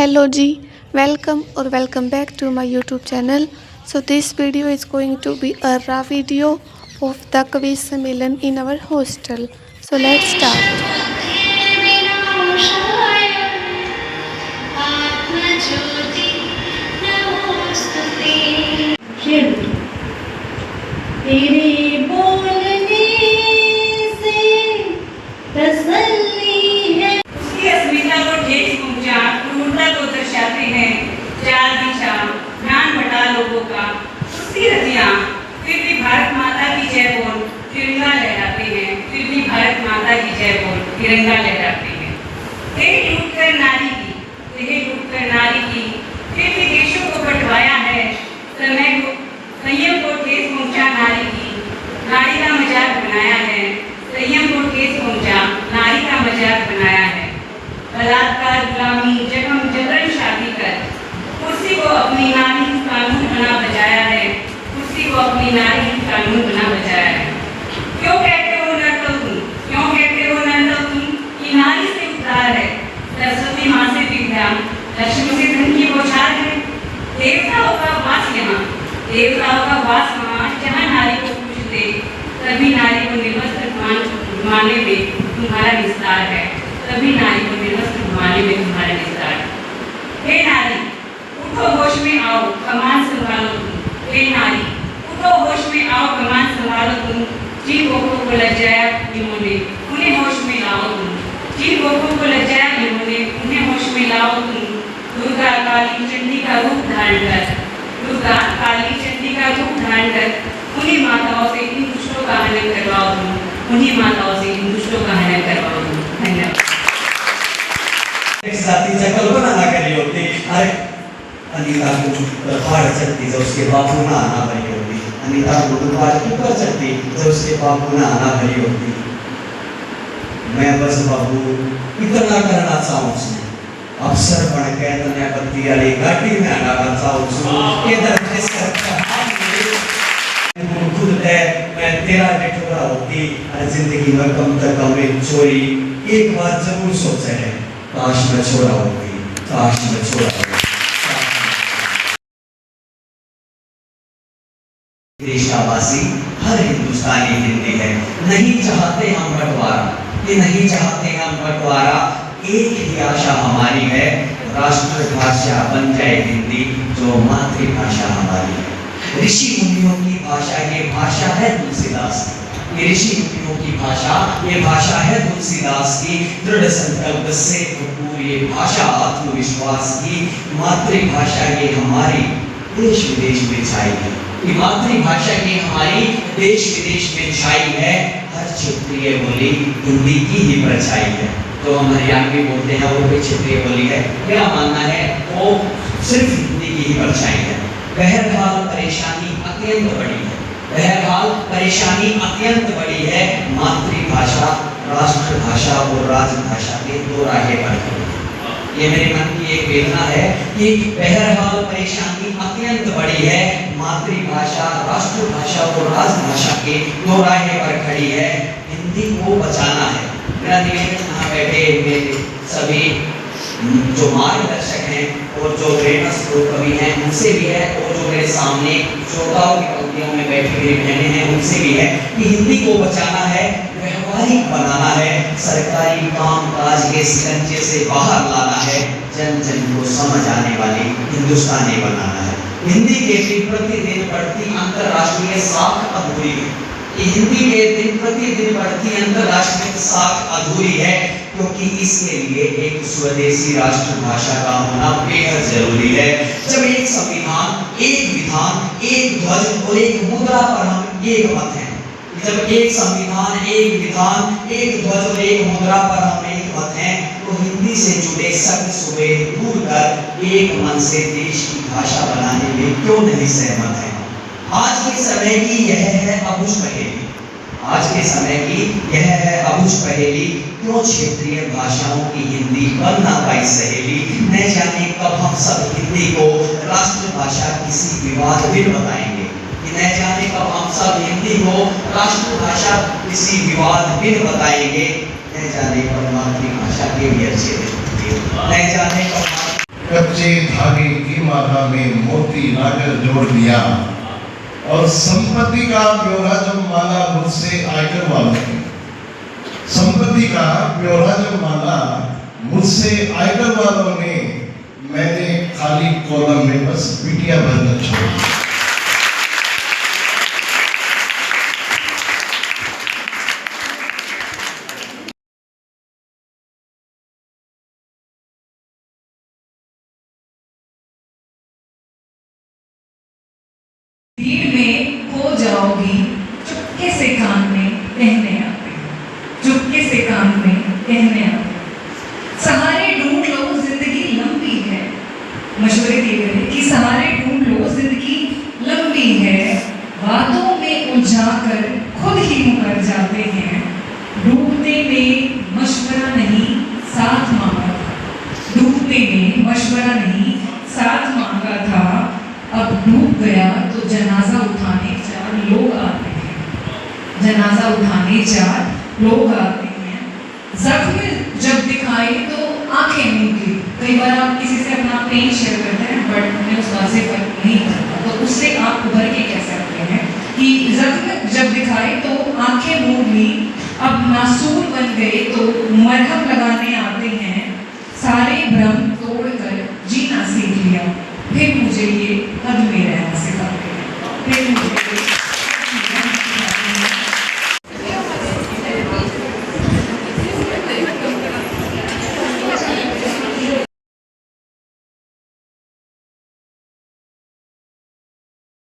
Hello Ji, welcome or welcome back to my YouTube channel. So this video is going to be a raw video of the Kavi Sammelan in our hostel. So let's start. तेरे बोलने से तसल्ली है। उसकी अस्मिता को ठेस पहुंचा, क्रूरता को दर्शाते हैं चार दिशा, ध्यान भटा लोगों का। उसकी रतियां फिर भी भारत माता की जय बोल तिरंगा लहराते हैं, फिर भी भारत माता की जय बोल तिरंगा लहराते हैं। तेरे लूटकर नारी की, तेरे लूटकर नारी की, फिर भी देशों को बंटवाया है। समय को संयम को ठेस पहुंचा नारी की, नारी का मजाक बनाया है। संयम को ठेस पहुंचा नारी का मजाक बनाया है। बलात्कार, गुलामी, जख्म, जबरन शादी कर कुर्सी को अपनी नारी कानून बना बजाया है। कुर्सी को अपनी नारी कानून बना बजाया है। क्यों कहते हो नर्तक तुम, क्यों कहते हो नर्तक तुम कि नारी से उद्धार है। सरस्वती माँ से विद्या, लक्ष्मी से धन की बौछार है। देवताओं का वास यहाँ, देवताओं का वास वहाँ जहाँ नारी को पूजते, तभी नारी को निर्वस्त्र घुमाने में तुम्हारा विस्तार है। तभी नारी को निर्वस्त्र घुमाने में तुम्हारा विस्तार है। हे नारी उठो होश में आओ, कमान संभालो तुम। हे नारी उठो होश में आओ, कमान संभालो तुम। जिन गोपों को लज्जाया इन्होंने, उन्हें होश में लाओ तुम। जिन गोपों को लज्जाया इन्होंने, उन्हें होश में लाओ तुम। दुर्गा काली चंडी का रूप धारण कर, दुर्गा काली चंडी का रूप धारण कर उन्हीं माताओं से इन दुष्टों का हनन करवाओ तुम। उन्हीं माताओं से इन दुष्टों का हनन करवाओ तुम। धन्यवाद। जातीच्या कल्पना ना केली होती। अरे अनिता को पहाड़ चढ़ती जब उसके बापू ना आना भरी होती। अनिता को पहाड़ ऊपर चढ़ती जब उसके बापू ना आना भरी होती। मैं बस बाबू इतना करना चाहूँ उसने अफसर बन के तने बत्ती वाली गाड़ी में आना चाहूँ उसने इधर खुद है मैं तेरा बेटोरा होती। जिंदगी में कम तक कम चोरी एक बार जरूर सोचा है, काश मैं छोड़ा होती, काश मैं छोड़ा होती। देशवासी हर हिंदुस्तानी हिंदी है, नहीं चाहते हम बंटवारा, ये नहीं चाहते हम बंटवारा। एक ही आशा हमारी है, राष्ट्रभाषा बन जाए हिंदी जो मातृभाषा हमारी है। ऋषि मुनियों की भाषा ये भाषा है तुलसीदास की। ये ऋषि मुनियों की भाषा ये भाषा है तुलसीदास की। दृढ़ संकल्प से भरपूर ये भाषा आत्मविश्वास की। मातृभाषा ये हमारी देश विदेश में छाई है। ये मातृभाषा ये हमारी देश विदेश में छाई है। हर क्षेत्रीय बोली हिंदी की ही परछाई है। तो हम हरियाणवी बोलते हैं वो कोई क्षेत्रीय बोली है, मेरा मानना है वो सिर्फ हिंदी की ही परछाई है। बहरहाल परेशानी अत्यंत बड़ी है, बहरहाल परेशानी अत्यंत बड़ी है। मातृभाषा, राष्ट्रभाषा और राजभाषा के दो राहें पर खड़ी है। ये मेरे मन की एक वेदना है कि बहरहाल परेशानी अत्यंत बड़ी है। मातृभाषा, राष्ट्रभाषा और राजभाषा के दो राहें पर खड़ी है। हिंदी को बचाना है। मेरा निवेदन यहाँ बैठे मेरे सभी जो मार्गदर्शक हैं और जो प्रेरक कवि हैं उनसे भी है, और जो मेरे सामने श्रोताओं की पंक्तियों में बैठी मेरी बहनें हैं उनसे भी है कि हिंदी को बचाना है, व्यवहारिक बनाना है, सरकारी काम काज के सिकंजे से बाहर लाना है, जन जन को समझ आने वाली हिंदुस्तानी बनाना है। हिंदी के प्रतिदिन बढ़ती अंतर्राष्ट्रीय साख अधूरी है। हिंदी के दिन प्रतिदिन बढ़ती अंतर्राष्ट्रीय साख अधूरी है, क्योंकि इसके लिए एक स्वदेशी राष्ट्रभाषा का होना बेहद जरूरी है। जब एक संविधान, एक विधान, एक ध्वज और एक मुद्रा पर हम एक मत हैं, जब एक संविधान, एक विधान, एक ध्वज और एक मुद्रा पर हम एक मत हैं, तो हिंदी से जुड़े शब्द सुबह दूर कर एक मन से देश की भाषा बनाने में क्यों नहीं सहमत है। आज के समय की यह है अबुझ पहेली, आज के समय की यह है अबुझ पहेली। क्यों क्षेत्रीय भाषाओं की हिंदी बन ना पाई सहेली। न जाने कब हम सब हिंदी को राष्ट्रभाषा किसी विवाद बिन बताएंगे। न जाने कब हम सब हिंदी को राष्ट्रभाषा किसी विवाद बिन बताएंगे। न जाने कब मातृभाषा के भी अच्छे दिन, न जाने कब कच्चे धागे की माला में मोती लाकर जोड़ दिया। और संपत्ति का ब्यौरा जब मांगा मुझसे आयकर वालों ने, संपत्ति का ब्यौरा जब मांगा मुझसे आयकर वालों ने, मैंने खाली कॉलम में बस बिटिया भरकर छोड़ा। भीड़ में खो जाओगी, चुपके से कान में कहने आते, चुपके से कान में कहने आते। सहारे ढूंढ लो जिंदगी लंबी है, मशवरे दिए गए कि सहारे ढूंढ लो जिंदगी लंबी है। बातों में उलझाकर खुद ही मुकर जाते हैं। डूबने में मशवरा नहीं साथ मांगा था, डूबने में मशवरा नहीं साथ मांगा था। अब डूब गया तो जनाजा उठाने 4 लोग आते हैं, जनाजा उठाने 4 लोग आते हैं। जख्म जब दिखाए तो आंखें मूंदी। कई बार आप किसी से अपना पेन शेयर करते हैं, बट मैं उस बात से फर्क नहीं करता, तो उससे आप उभर के कह सकते हैं कि जख्म जब दिखाए तो आंखें मूंद ली। अब मासूम बन गए तो मरहम लगाने आते हैं। सारे भ्रम